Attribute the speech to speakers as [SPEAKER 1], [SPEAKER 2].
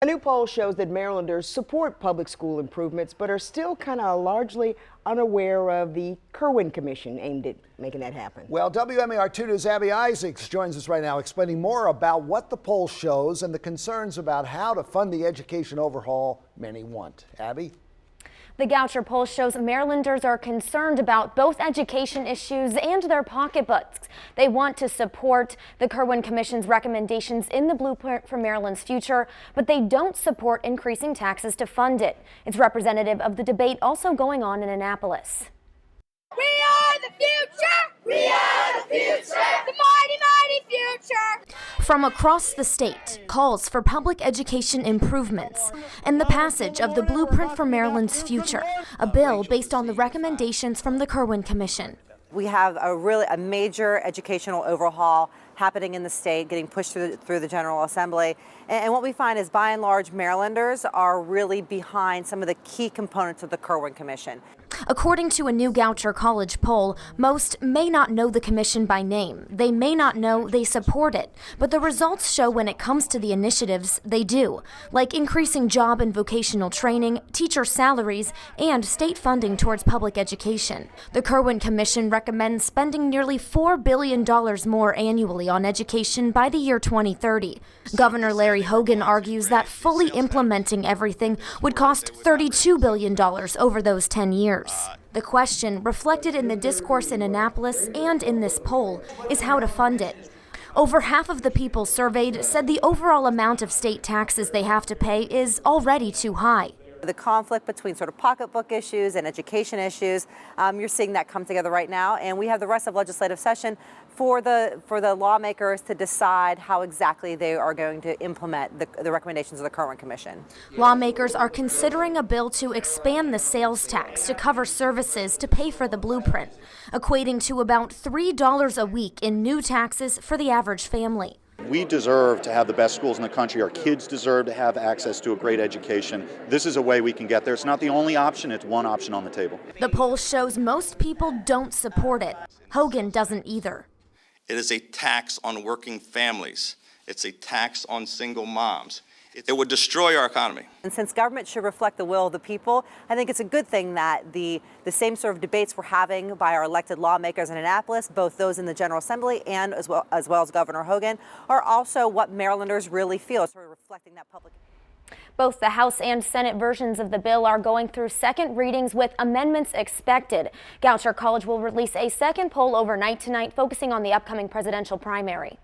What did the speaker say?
[SPEAKER 1] new poll shows that Marylanders support public school improvements, but are still kind of largely unaware of the Kirwan Commission aimed at making that happen.
[SPEAKER 2] Well, WMAR2 News' Abby Isaacs joins us right now explaining more about what the poll shows and the concerns about how to fund the education overhaul many want. Abby?
[SPEAKER 3] The Goucher Poll shows Marylanders are concerned about both education issues and their pocketbooks. They want to support the Kirwan Commission's recommendations in the blueprint for Maryland's future, but they don't support increasing taxes to fund it. It's representative of the debate also going on in Annapolis.
[SPEAKER 4] We are the future! We are the future! The mighty, mighty future!
[SPEAKER 3] From across the state, calls for public education improvements and the passage of the Blueprint for Maryland's Future, a bill based on the recommendations from the Kirwan Commission.
[SPEAKER 5] We have a major educational overhaul happening in the state, getting pushed through the General Assembly. And what we find is, by and large, Marylanders are really behind some of the key components of the Kirwan Commission.
[SPEAKER 3] According to a new Goucher College poll, most may not know the commission by name. They may not know they support it, but the results show when it comes to the initiatives, they do, like increasing job and vocational training, teacher salaries, and state funding towards public education. The Kirwan Commission recommends spending nearly $4 billion more annually on education by the year 2030. Governor Larry Hogan argues that fully implementing everything would cost $32 billion over those 10 years. The question, reflected in the discourse in Annapolis and in this poll, is how to fund it. Over half of the people surveyed said the overall amount of state taxes they have to pay is already too high.
[SPEAKER 5] The conflict between sort of pocketbook issues and education issues, you're seeing that come together right now, and we have the rest of legislative session for the lawmakers to decide how exactly they are going to implement the recommendations of the Kirwan Commission.
[SPEAKER 3] Lawmakers are considering a bill to expand the sales tax to cover services to pay for the blueprint, equating to about $3 a week in new taxes for the average family.
[SPEAKER 6] We deserve to have the best schools in the country. Our kids deserve to have access to a great education. This is a way we can get there. It's not the only option, it's one option on the table.
[SPEAKER 3] The poll shows most people don't support it. Hogan doesn't either.
[SPEAKER 7] It is a tax on working families. It's a tax on single moms. It would destroy our economy.
[SPEAKER 5] And since government should reflect the will of the people, I think it's a good thing that the same sort of debates we're having by our elected lawmakers in Annapolis, both those in the General Assembly and as well as Governor Hogan, are also what Marylanders really feel, sort of reflecting that public.
[SPEAKER 3] Both the House and Senate versions of the bill are going through second readings with amendments expected. Goucher College will release a second poll overnight tonight, focusing on the upcoming presidential primary.